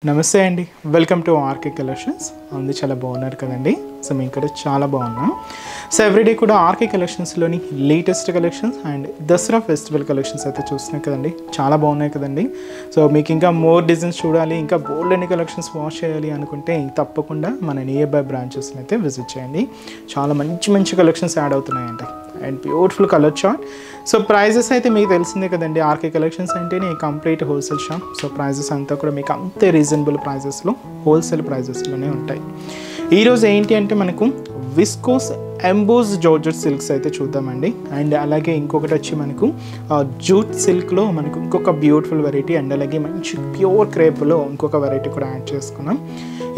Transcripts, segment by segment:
నమస్తే అండి, welcome to RK collections. అంది చాలా బాగున్నారు కదండి. సో మేము ఇక్కడ చాలా బాగున్నాం. సో ఎవ్రీడే కూడా ఆర్కే కలెక్షన్స్లోని latest collections and Dasara festival collections అయితే చూస్తున్నాయి కదండి. చాలా బాగున్నాయి కదండి. సో మీకు ఇంకా మోర్ డిజైన్స్ చూడాలి, ఇంకా బోల్డ్ అన్ని కలెక్షన్స్ వాచ్ చేయాలి అనుకుంటే తప్పకుండా మన నియర్ బై బ్రాంచెస్ని అయితే విజిట్ చేయండి. చాలా మంచి మంచి కలెక్షన్స్ యాడ్ అవుతున్నాయండి and beautiful colour chart. So prices అయితే మీకు తెలిసిందే కదండి, ఆర్కే కలెక్షన్స్ అంటేనే complete wholesale shop. So prices అంతా కూడా మీకు అంతే రీజనబుల్ ప్రైజెస్లో, హోల్సేల్ ప్రైజెస్లోనే ఉంటాయి. ఈరోజు ఏంటి అంటే మనకు విస్కోస్ ఎంబోస్ జార్జెట్ సిల్క్స్ అయితే చూద్దామండి. అండ్ అలాగే ఇంకొకటి వచ్చి మనకు జూట్ సిల్క్లో మనకు ఇంకొక బ్యూటిఫుల్ వెరైటీ అండ్ అలాగే మంచి ప్యూర్ క్రేప్లో ఇంకొక వెరైటీ కూడా యాడ్ చేసుకున్నాం.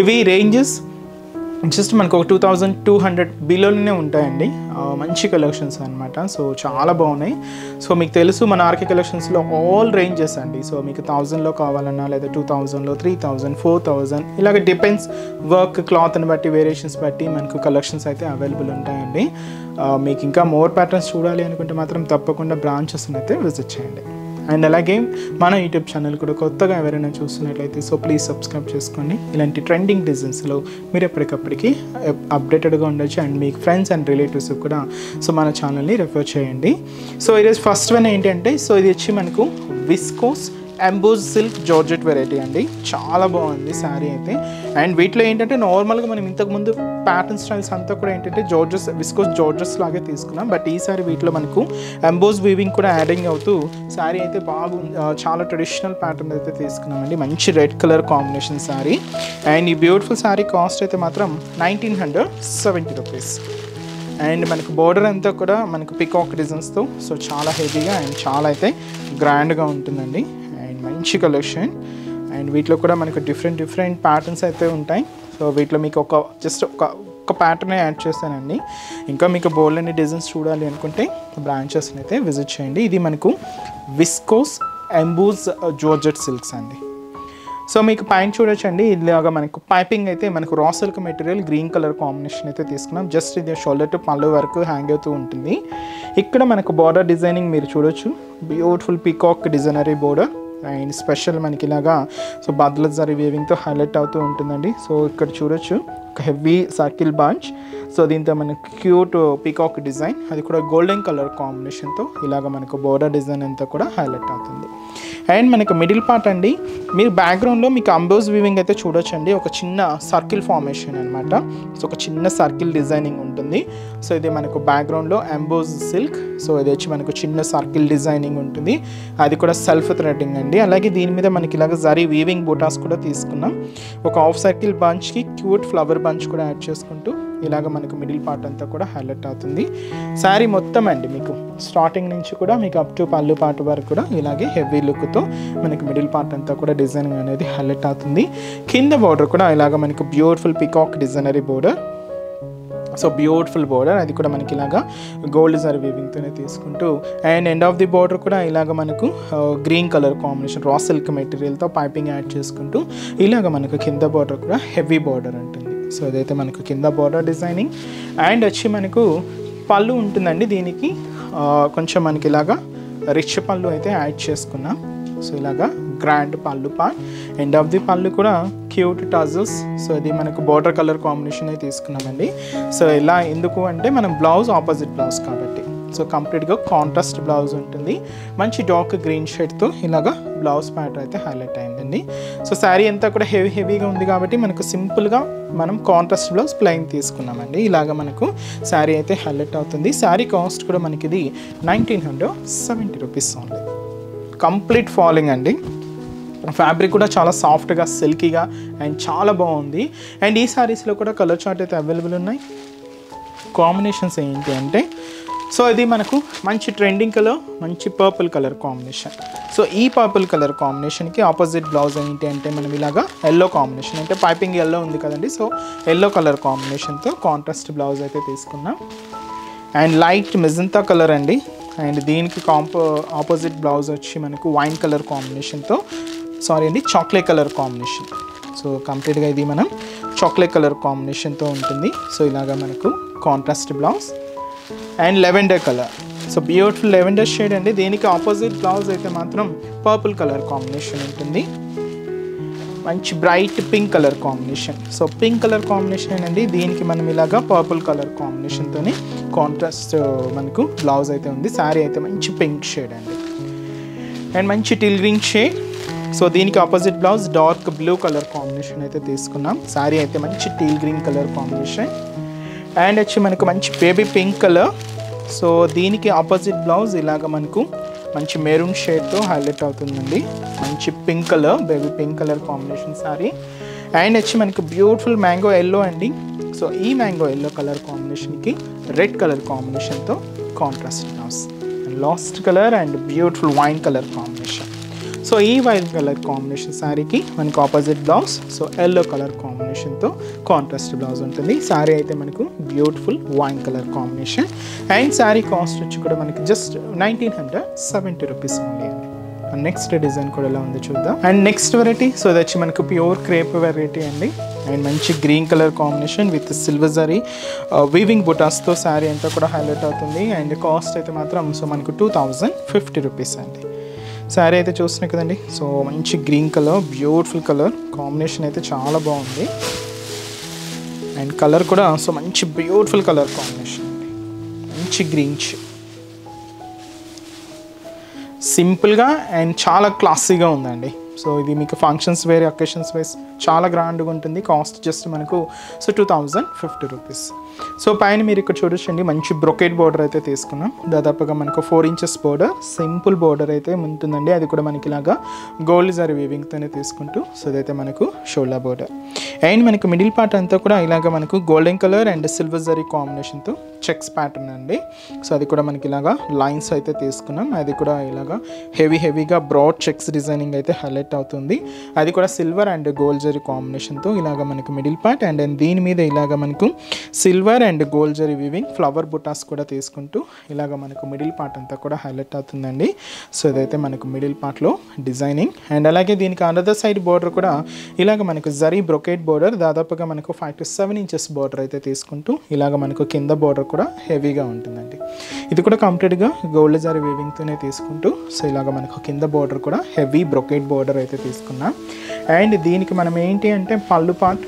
ఇవి రేంజెస్ జస్ట్ మనకు ఒక 2200 బిలోనే ఉంటాయండి. మంచి కలెక్షన్స్ అనమాట. సో చాలా బాగున్నాయి. సో మీకు తెలుసు మన ఆర్కే కలెక్షన్స్లో ఆల్ రేంజెస్ అండి. సో మీకు 1000లో కావాలన్నా లేదా 2000లో 3000 4000 ఇలాగ డిపెండ్స్ వర్క్ క్లాత్ని బట్టి వేరియేషన్స్ బట్టి మనకు కలెక్షన్స్ అయితే అవైలబుల్ ఉంటాయండి. మీకు ఇంకా మోర్ ప్యాటర్న్స్ చూడాలి అనుకుంటే మాత్రం తప్పకుండా బ్రాంచెస్ని అయితే విజిట్ చేయండి. అండ్ అలాగే మన యూట్యూబ్ ఛానల్ కూడా కొత్తగా ఎవరైనా చూస్తున్నట్లయితే సో ప్లీజ్ సబ్స్క్రైబ్ చేసుకోండి. ఇలాంటి ట్రెండింగ్ డిజైన్స్లో మీరు ఎప్పటికప్పటికి అప్డేటెడ్గా ఉండొచ్చు. అండ్ మీకు ఫ్రెండ్స్ అండ్ రిలేటివ్స్ కూడా సో మన ఛానల్ని రెఫర్ చేయండి. సో ఈరోజు ఫస్ట్ వన్ ఏంటంటే సో ఇది వచ్చి మనకు viscose emboss silk georgette variety అండి. చాలా బాగుంది శారీ అయితే. అండ్ వీటిలో ఏంటంటే నార్మల్గా మనం ఇంతకుముందు ప్యాటర్న్ స్టైల్స్ అంతా కూడా ఏంటంటే జార్జెస్ విస్కోస్ జార్జెస్ లాగే తీసుకున్నాం. బట్ ఈసారి వీటిలో మనకు ఎంబోస్ వీవింగ్ కూడా యాడింగ్ అవుతూ శారీ అయితే బాగుంది. చాలా ట్రెడిషనల్ ప్యాటర్న్ అయితే తీసుకున్నామండి. మంచి red colour combination sari. And ఈ బ్యూటిఫుల్ శారీ కాస్ట్ అయితే మాత్రం 1970 రూపీస్. అండ్ మనకు బోర్డర్ అంతా కూడా మనకు పికాక్ డిజైన్స్తో సో చాలా హెవీగా అండ్ చాలా అయితే గ్రాండ్గా ఉంటుందండి. మంచి కలెక్షన్. అండ్ వీటిలో కూడా మనకు డిఫరెంట్ ప్యాటర్న్స్ అయితే ఉంటాయి. సో వీటిలో మీకు ఒక ప్యాటర్నే యాడ్ చేస్తానండి. ఇంకా మీకు బోల్డ్ అన్ని డిజైన్స్ చూడాలి అనుకుంటే బ్రాంచెస్ని అయితే విజిట్ చేయండి. ఇది మనకు విస్కోస్ ఎంబోస్ జార్జెట్ సిల్క్స్ అండి. సో మీకు పైన చూడొచ్చండి, ఇలాగా మనకు పైపింగ్ అయితే మనకు raw silk material green colour combination అయితే తీసుకున్నాం. జస్ట్ ఇది షోల్డర్ టు పళ్ళు వరకు హ్యాంగ్ అవుతూ ఉంటుంది. ఇక్కడ మనకు బార్డర్ డిజైనింగ్ మీరు చూడొచ్చు, beautiful peacock designery border. And special మనకి ఇలాగా సో బద్ల జరీ వేవింగ్తో హైలైట్ అవుతూ ఉంటుందండి. సో ఇక్కడ చూడొచ్చు ఒక హెవీ సర్కిల్ బంచ్. సో దీంతో మనకు క్యూట్ పీకాక్ డిజైన్, అది కూడా గోల్డెన్ కలర్ కాంబినేషన్తో ఇలాగ మనకు బోర్డర్ డిజైన్ అంతా కూడా హైలైట్ అవుతుంది. అండ్ మనకు మిడిల్ పార్ట్ అండి, మీరు బ్యాక్గ్రౌండ్లో మీకు ఎంబోస్ వీవింగ్ అయితే చూడొచ్చండి. ఒక చిన్న సర్కిల్ ఫార్మేషన్ అనమాట. సో ఒక చిన్న సర్కిల్ డిజైనింగ్ ఉంటుంది. సో ఇది మనకు బ్యాక్గ్రౌండ్లో ఎంబోస్ సిల్క్. సో ఇది వచ్చి మనకు చిన్న సర్కిల్ డిజైనింగ్ ఉంటుంది. అది కూడా సెల్ఫ్ థ్రెడ్డింగ్ అండి. అలాగే దీని మీద మనకి ఇలాగ జరీ వీవింగ్ బూటాస్ కూడా తీసుకున్నాం. ఒక హాఫ్ సర్కిల్ బంచ్కి క్యూట్ ఫ్లవర్ బంచ్ కూడా యాడ్ చేసుకుంటూ ఇలాగ మనకు మిడిల్ పార్ట్ అంతా కూడా హైలైట్ అవుతుంది. శారీ మొత్తం అండి మీకు స్టార్టింగ్ నుంచి కూడా మీకు అప్ టు పళ్ళు పార్ట్ వరకు కూడా ఇలాగే హెవీ లుక్తో మనకి మిడిల్ పార్ట్ అంతా కూడా డిజైనింగ్ అనేది హైలైట్ అవుతుంది. కింద బోర్డర్ కూడా ఇలాగ మనకు beautiful peacock designery border. So beautiful border, అది కూడా మనకి ఇలాగా గోల్డ్ జరీ వీవింగ్తోనే తీసుకుంటూ and end of the border కూడా ఇలాగ మనకు green colour combination raw silk మెటీరియల్తో పైపింగ్ యాడ్ చేసుకుంటూ ఇలాగ మనకు కింద బోర్డర్ కూడా హెవీ బోర్డర్ ఉంటుంది. సో అదైతే మనకు కింద బోర్డర్ డిజైనింగ్. అండ్ వచ్చి మనకు పళ్ళు ఉంటుందండి. దీనికి కొంచెం మనకి ఇలాగా రిచ్ పళ్ళు అయితే యాడ్ చేసుకున్నాం. సో ఇలాగా గ్రాండ్ పళ్ళు పార్ట్. ఎండ్ ఆఫ్ ది పళ్ళు కూడా క్యూట్ టజల్స్. సో ఇది మనకు బోర్డర్ కలర్ కాంబినేషన్ తీసుకున్నామండి. సో ఇలా ఎందుకు అంటే మనం బ్లౌజ్ ఆపోజిట్ బ్లౌజ్ కాబట్టి సో కంప్లీట్గా కాంట్రాస్ట్ బ్లౌజ్ ఉంటుంది. మంచి డార్క్ గ్రీన్ షేడ్తో ఇలాగా బ్లౌజ్ ప్యాటర్న్ అయితే హైలైట్ అయిందండి. సో శారీ అంతా కూడా హెవీగా ఉంది కాబట్టి మనకు సింపుల్గా మనం కాంట్రాస్ట్ బ్లౌజ్ ప్లెయిన్ తీసుకున్నామండి. ఇలాగ మనకు శారీ అయితే హైలైట్ అవుతుంది. శారీ కాస్ట్ కూడా మనకి ఇది 1970 రూపీస్ ఓన్లీ. కంప్లీట్ ఫాలింగ్ అండి. ఫ్యాబ్రిక్ కూడా చాలా సాఫ్ట్గా సిల్కీగా అండ్ చాలా బాగుంది. అండ్ ఈ శారీస్లో కూడా కలర్ చార్ట్ అయితే అవైలబుల్ ఉన్నాయి. కాంబినేషన్స్ ఏంటి అంటే సో ఇది మనకు మంచి ట్రెండింగ్ కలర్, మంచి పర్పుల్ కలర్ కాంబినేషన్. సో ఈ పర్పుల్ కలర్ కాంబినేషన్కి ఆపోజిట్ బ్లౌజ్ ఏంటి అంటే మనం ఇలాగా ఎల్లో కాంబినేషన్, అంటే పైపింగ్ ఎల్లో ఉంది కదండి. సో ఎల్లో కలర్ కాంబినేషన్తో కాంట్రాస్ట్ బ్లౌజ్ అయితే తీసుకున్నాం. అండ్ లైట్ మెజంతా కలర్ అండి. అండ్ దీనికి ఆపోజిట్ బ్లౌజ్ వచ్చి మనకు వైన్ కలర్ కాంబినేషన్తో చాక్లెట్ కలర్ కాంబినేషన్. సో కంప్లీట్గా ఇది మనం చాక్లెట్ కలర్ కాంబినేషన్తో ఉంటుంది. సో ఇలాగా మనకు contrast blouse and lavender colour. So beautiful lavender shade అండి. దీనికి ఆపోజిట్ బ్లౌజ్ అయితే మాత్రం పర్పుల్ కలర్ కాంబినేషన్ ఉంటుంది. మంచి bright pink colour combination. So pink colour combination అండి, దీనికి మనం ఇలాగా పర్పుల్ కలర్ కాంబినేషన్తోని కాంట్రాస్ట్ మనకు బ్లౌజ్ అయితే ఉంది. శారీ అయితే మంచి పింక్ షేడ్ అండి అండ్ మంచి టిల్ గ్రీన్ షేడ్. సో దీనికి opposite blouse dark blue colour combination అయితే తీసుకున్నాం. శారీ అయితే మంచి teal green colour combination and వచ్చి మనకు మంచి బేబీ పింక్ కలర్. సో దీనికి ఆపోజిట్ బ్లౌజ్ ఇలాగ మనకు మంచి మెరూన్ షేడ్తో హైలైట్ అవుతుందండి. మంచి pink colour, baby pink colour combination sari and వచ్చి మనకు బ్యూటిఫుల్ మ్యాంగో ఎల్లో అండి. సో ఈ మ్యాంగో ఎల్లో కలర్ కాంబినేషన్కి రెడ్ కలర్ కాంబినేషన్తో contrast blouse and last colour and beautiful wine colour combination. So ఈ వైన్ కలర్ కాంబినేషన్ శారీకి మనకు opposite blouse so yellow colour కాంబినేషన్తో కాంట్రాస్ట్ బ్లౌజ్ ఉంటుంది. శారీ అయితే మనకు beautiful wine colour combination and sari cost వచ్చి కూడా మనకి జస్ట్ 1970 రూపీస్ ఓన్లీ అండి. నెక్స్ట్ డిజైన్ కూడా ఎలా ఉందో చూద్దాం. అండ్ నెక్స్ట్ వెరైటీ సో ఇది వచ్చి మనకు ప్యూర్ క్రేప్ వెరైటీ అండి అండ్ మంచి green colour combination with silver zari weaving బుటాస్తో శారీ అంతా కూడా హైలైట్ అవుతుంది అండ్ కాస్ట్ అయితే మాత్రం సో మనకు 2050 రూపీస్ అండి. శారీ అయితే చూస్తున్నాయి కదండి. సో మంచి green colour, beautiful colour combination అయితే చాలా బాగుంది అండ్ కలర్ కూడా సో మంచి బ్యూటిఫుల్ కలర్ కాంబినేషన్ అండి. మంచి గ్రీన్ సింపుల్గా అండ్ చాలా క్లాసీగా ఉందండి. సో ఇది మీకు ఫంక్షన్స్ వేర్, అకేషన్స్ వేస్ చాలా గ్రాండ్గా ఉంటుంది. కాస్ట్ జస్ట్ మనకు సో 2050 రూపీస్. సో పైన మీరు ఇక్కడ చూడొచ్చండి మంచి బ్రొకెట్ బోర్డర్ అయితే తీసుకున్నాం. దాదాపుగా మనకు 4 ఇంచెస్ బోర్డర్, సింపుల్ బోర్డర్ అయితే ఉంటుందండి. అది కూడా మనకి ఇలాగా గోల్డ్ జరీ వీవింగ్తోనే తీసుకుంటూ సో ఇదైతే మనకు షోల్డర్ బోర్డర్ అండ్ మనకు మిడిల్ పార్ట్ అంతా కూడా ఇలాగ మనకు golden colour and silver zari కాంబినేషన్తో చెక్స్ ప్యాటర్న్ అండి. సో అది కూడా మనకి ఇలాగా లైన్స్ అయితే తీసుకున్నాం. అది కూడా ఇలాగా హెవీగా బ్రాడ్ చెక్స్ డిజైనింగ్ అయితే హైలైట్ అవుతుంది. అది కూడా సిల్వర్ అండ్ గోల్డ్ జరీ కాంబినేషన్తో ఇలాగ మనకు మిడిల్ పార్ట్ అండ్ దీని మీద ఇలాగ మనకు silver and gold zari weaving flower బుటాస్ కూడా తీసుకుంటూ ఇలాగ మనకు మిడిల్ పార్ట్ అంతా కూడా హైలైట్ అవుతుందండి. సో ఇదైతే మనకు మిడిల్ పార్ట్లో డిజైనింగ్ అండ్ అలాగే దీనికి అనదర్ సైడ్ బోర్డర్ కూడా ఇలాగ మనకు జరీ బ్రొకెట్ బోర్డర్ దాదాపుగా మనకు 5 to 7 ఇంచెస్ బోర్డర్ అయితే తీసుకుంటూ ఇలాగ మనకు కింద బోర్డర్ కూడా హెవీగా ఉంటుందండి. ఇది కూడా కంప్లీట్గా గోల్డ్ జరీ వీవింగ్తోనే తీసుకుంటూ సో ఇలాగ మనకు కింద బోర్డర్ కూడా హెవీ బ్రొకెట్ బోర్డర్ అయితే తీసుకున్నాం అండ్ దీనికి మనం ఏంటి అంటే పళ్ళు పార్ట్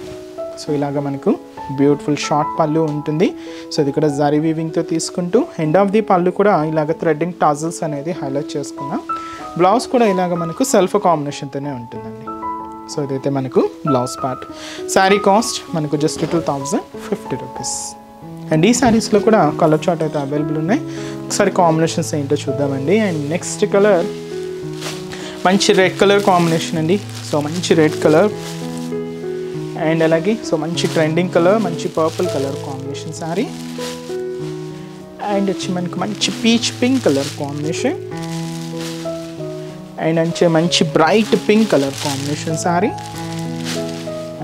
సో ఇలాగ మనకు బ్యూటిఫుల్ షార్ట్ పళ్ళు ఉంటుంది. సో ఇది కూడా జరీ వీవింగ్తో తీసుకుంటూ ఎండ్ ఆఫ్ ది పళ్ళు కూడా ఇలాగ థ్రెడ్డింగ్ టాజల్స్ అనేది హైలైట్ చేసుకున్నాం. బ్లౌజ్ కూడా ఇలాగ మనకు సెల్ఫ్ కాంబినేషన్తోనే ఉంటుందండి. సో ఇదైతే మనకు బ్లౌజ్ పార్ట్. శారీ కాస్ట్ మనకు జస్ట్ 2050 రూపీస్ అండ్ ఈ శారీస్లో కూడా కలర్ చార్ట్ అయితే అవైలబుల్ ఉన్నాయి. ఒకసారి కాంబినేషన్స్ ఏంటో చూద్దామండి. అండ్ నెక్స్ట్ కలర్ మంచి రెడ్ కలర్ కాంబినేషన్ అండి. సో మంచి రెడ్ కలర్ అండ్ అలాగే సో మంచి ట్రెండింగ్ కలర్, మంచి purple colour combination sari and వచ్చి మనకు మంచి peach pink colour combination and మంచి bright pink colour combination sari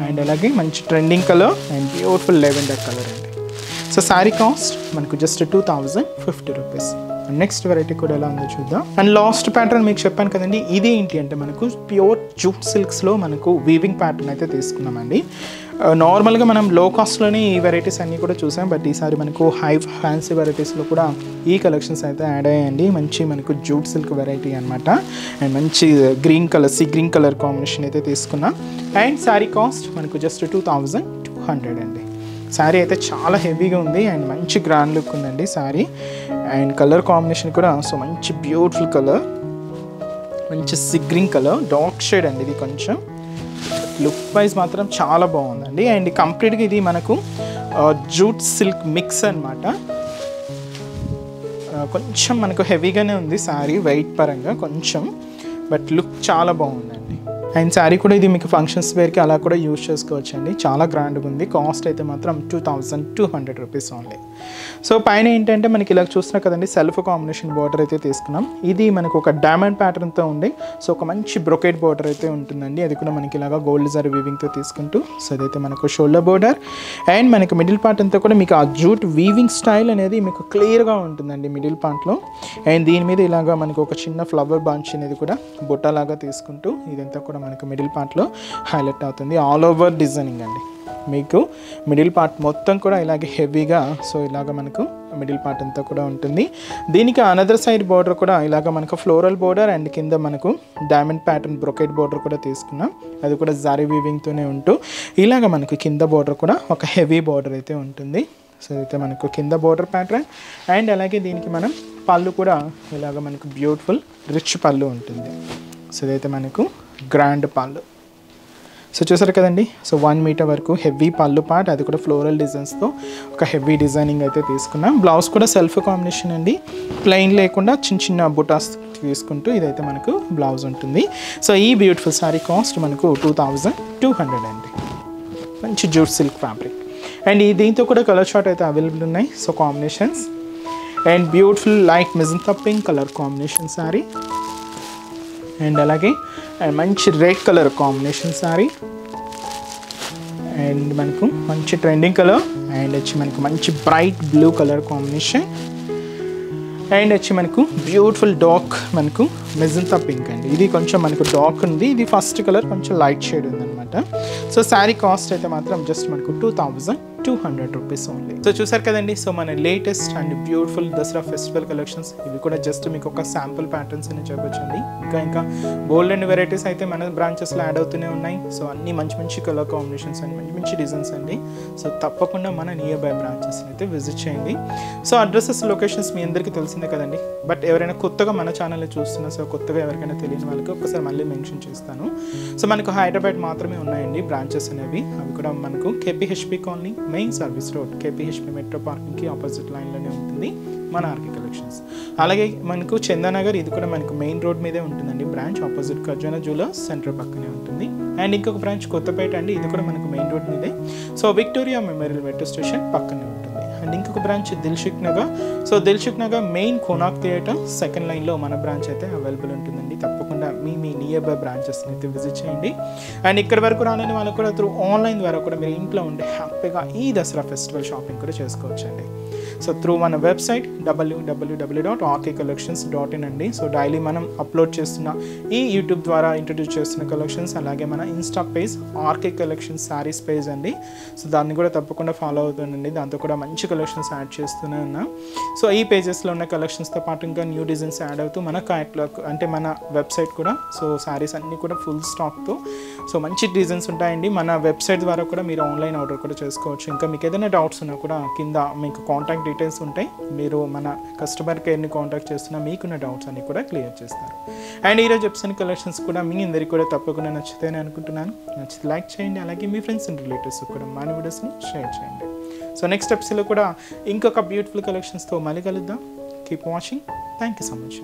and అలాగే మంచి trending colour and beautiful lavender colour అండి. సో శారీ కాస్ట్ మనకు జస్ట్ 2050 రూపీస్. నెక్స్ట్ వెరైటీ కూడా ఎలా ఉందో చూద్దాం. అండ్ లాస్ట్ ప్యాటర్న్ మీకు చెప్పాను కదండి, ఇది ఏంటి అంటే మనకు ప్యూర్ జూట్ సిల్క్స్లో మనకు వీవింగ్ ప్యాటర్న్ అయితే తీసుకున్నామండి. నార్మల్గా మనం లో కాస్ట్లోనే ఈ వెరైటీస్ అన్నీ కూడా చూసాం, బట్ ఈసారి మనకు హై ఫ్యాన్సీ వెరైటీస్లో కూడా ఈ కలెక్షన్స్ అయితే యాడ్ అయ్యాయండి. మంచి మనకు జూట్ సిల్క్ వెరైటీ అనమాట అండ్ మంచి green colour, sea green colour combination అయితే తీసుకున్నాం అండ్ శారీ కాస్ట్ మనకు జస్ట్ 2200 అండి. శారీ అయితే చాలా హెవీగా ఉంది అండ్ మంచి గ్రాండ్ లుక్ ఉందండి శారీ అండ్ కలర్ కాంబినేషన్ కూడా సో మంచి బ్యూటిఫుల్ కలర్, మంచి sea green colour, dark shade అండి. ఇది కొంచెం లుక్ వైజ్ మాత్రం చాలా బాగుందండి అండ్ కంప్లీట్గా ఇది మనకు జూట్ సిల్క్ మిక్స్ అనమాట. కొంచెం మనకు హెవీగానే ఉంది శారీ వెయిట్ పరంగా కొంచెం, బట్ లుక్ చాలా బాగుందండి. అండ్ శారీ కూడా ఇది మీకు ఫంక్షన్స్ వేర్కి అలా కూడా యూజ్ చేసుకోవచ్చు అండి. చాలా గ్రాండ్గా ఉంది. కాస్ట్ అయితే మాత్రం 2200 రూపీస్ ఓన్లీ. సో పైన ఏంటంటే మనకి ఇలా చూస్తున్నా కదండి, సెల్ఫ్ కాంబినేషన్ బార్డర్ అయితే తీసుకున్నాం. ఇది మనకు ఒక డైమండ్ ప్యాటర్న్తో ఉండి సో ఒక మంచి బ్రొకెట్ బార్డర్ అయితే ఉంటుందండి. అది కూడా మనకి ఇలాగా గోల్డ్ జరీ వీవింగ్తో తీసుకుంటూ సో అదైతే మనకు షోల్డర్ బార్డర్ అండ్ మనకి మిడిల్ పార్ట్ అంతా కూడా మీకు ఆ జూట్ వీవింగ్ స్టైల్ అనేది మీకు క్లియర్గా ఉంటుందండి మిడిల్ పార్ట్లో. అండ్ దీని మీద ఇలాగా మనకు ఒక చిన్న ఫ్లవర్ బంచ్ అనేది కూడా బుట్టలాగా తీసుకుంటూ ఇదంతా కూడా మనకు మిడిల్ పార్ట్లో హైలైట్ అవుతుంది. ఆల్ ఓవర్ డిజైనింగ్ అండి. మీకు మిడిల్ పార్ట్ మొత్తం కూడా ఇలాగే హెవీగా సో ఇలాగ మనకు మిడిల్ పార్ట్ అంతా కూడా ఉంటుంది. దీనికి అనదర్ సైడ్ బార్డర్ కూడా ఇలాగ మనకు ఫ్లోరల్ బార్డర్ అండ్ కింద మనకు డైమండ్ ప్యాటర్న్ బ్రొకెట్ బార్డర్ కూడా తీసుకున్నాం. అది కూడా జారీ వీవింగ్తోనే ఉంటూ ఇలాగ మనకు కింద బార్డర్ కూడా ఒక హెవీ బార్డర్ అయితే ఉంటుంది. సో అయితే మనకు కింద బార్డర్ ప్యాటర్న్ అండ్ అలాగే దీనికి మనం పళ్ళు కూడా ఇలాగ మనకు బ్యూటిఫుల్ రిచ్ పళ్ళు ఉంటుంది. సో ఇదైతే మనకు గ్రాండ్ పళ్ళు. సో చూసారు కదండి. సో 1 మీటర్ వరకు హెవీ పళ్ళు పార్ట్, అది కూడా ఫ్లోరల్ డిజైన్స్తో ఒక హెవీ డిజైనింగ్ అయితే తీసుకున్నాం. బ్లౌజ్ కూడా సెల్ఫ్ కాంబినేషన్ అండి, ప్లెయిన్ లేకుండా చిన్న చిన్న బుటాస్ తీసుకుంటూ ఇదైతే మనకు బ్లౌజ్ ఉంటుంది. సో ఈ బ్యూటిఫుల్ శారీ కాస్ట్ మనకు 2200 అండి. మంచి జూట్ సిల్క్ ఫ్యాబ్రిక్ అండ్ దీంతో కూడా కలర్ చార్ట్ అయితే అవైలబుల్ ఉన్నాయి. So combinations and beautiful light magenta pink colour combination sari and అలాగే అండ్ మంచి red colour combination sari and మనకు మంచి ట్రెండింగ్ కలర్ అండ్ వచ్చి మనకు మంచి bright blue colour combination and వచ్చి మనకు బ్యూటిఫుల్ డార్క్ మనకు మెజంతా పింక్ అండి. ఇది కొంచెం మనకు డార్క్ ఉంది, ఇది ఫస్ట్ కలర్ కొంచెం లైట్ షేడ్ ఉందన్నమాట. సో శారీ కాస్ట్ అయితే మాత్రం జస్ట్ మనకు 2200 రూపీస్ ఓన్లీ. సో చూసారు కదండి. సో మన latest and beautiful Dasara festival collections ఇవి కూడా జస్ట్ మీకు ఒక శాంపుల్ ప్యాటర్న్స్ అని చెప్పొచ్చండి. ఇంకా బోల్డ్ అండ్ వెరైటీస్ అయితే మన బ్రాంచెస్లో యాడ్ అవుతూనే ఉన్నాయి. సో అన్ని మంచి కలర్ కాంబినేషన్స్ అండ్ మంచి డిజైన్స్ అండి. సో తప్పకుండా మన నియర్ బై బ్రాంచెస్ని అయితే విజిట్ చేయండి. సో అడ్రసెస్ లొకేషన్స్ మీ అందరికీ తెలిసిందే కదండి. బట్ ఎవరైనా కొత్తగా మన ఛానల్లో చూస్తున్నా, సో కొత్తగా ఎవరికైనా తెలియని వాళ్ళకి ఒకసారి మళ్ళీ మెన్షన్ చేస్తాను. సో మనకు హైదరాబాద్ మాత్రమే ఉన్నాయండి బ్రాంచెస్ అనేవి. అవి కూడా మనకు KPHB colony main service road KPHB metro పార్కింగ్కి ఆపోజిట్ లైన్లోనే ఉంటుంది మన ఆర్కే కలెక్షన్స్. అలాగే మనకు చందానగర్, ఇది కూడా మనకు మెయిన్ రోడ్ మీదే ఉంటుందండి. బ్రాంచ్ ఆపోజిట్ ఖజానా జ్యువెలర్స్ సెంటర్ పక్కనే ఉంటుంది. అండ్ ఇంకొక బ్రాంచ్ కొత్తపేట అండి, ఇది కూడా మనకు మెయిన్ రోడ్ మీదే. So Victoria memorial metro station పక్కనే ఉంటుంది. అండ్ ఇంకొక branch Dilsukh Nagar. So Dilsukh Nagar main Konark theatre second లైన్లో మన బ్రాంచ్ అయితే అవైలబుల్ ఉంటుందండి. తప్పకుండా మీ నియర్ బై బ్రాంచెస్ని అయితే విజిట్ చేయండి. అండ్ ఇక్కడ వరకు రాలేని వాళ్ళకు కూడా త్రూ ఆన్లైన్ ద్వారా కూడా మీరు ఇంట్లో ఉండి హ్యాపీగా ఈ దసరా ఫెస్టివల్ షాపింగ్ కూడా చేసుకోవచ్చండి. సో త్రూ మన వెబ్సైట్ www.rkcollections.in అండి. సో డైలీ మనం అప్లోడ్ చేస్తున్న ఈ యూట్యూబ్ ద్వారా ఇంట్రడ్యూస్ చేస్తున్న కలెక్షన్స్, అలాగే మన insta page RK collections sarees page అండి. సో దాన్ని కూడా తప్పకుండా ఫాలో అవుతుందండి. దాంతో కూడా మంచి కలెక్షన్స్ యాడ్ చేస్తూనే ఉన్నాం. సో ఈ పేజెస్లో ఉన్న కలెక్షన్స్తో పాటు ఇంకా న్యూ డిజైన్స్ యాడ్ అవుతూ మన క్యాటలాగ్ అంటే మన వెబ్సైట్ కూడా సో శారీస్ అన్నీ కూడా ఫుల్ స్టాక్తో సో మంచి డిజైన్స్ ఉంటాయండి. మన వెబ్సైట్ ద్వారా కూడా మీరు ఆన్లైన్ ఆర్డర్ కూడా చేసుకోవచ్చు. ఇంకా మీకు ఏదైనా డౌట్స్ ఉన్నా కూడా కింద మీకు కాంటాక్ట్ డీటెయిల్స్ ఉంటాయి. మీరు మన కస్టమర్ కేర్ని కాంటాక్ట్ చేస్తున్నా మీకున్న డౌట్స్ అన్ని కూడా క్లియర్ చేస్తారు. అండ్ ఈరోజు చెప్తున్న కలెక్షన్స్ కూడా మీ అందరికీ కూడా తప్పకుండా నచ్చుతాయని అనుకుంటున్నాను. నచ్చితే లైక్ చేయండి, అలాగే మీ ఫ్రెండ్స్ అండ్ రిలేటివ్స్ కూడా మన వీడియోస్ని షేర్ చేయండి. సో నెక్స్ట్ ఎపిసోడ్లో కూడా ఇంకొక బ్యూటిఫుల్ కలెక్షన్స్తో మళ్ళీ కలుద్దాం. Keep watching. Thank you so much.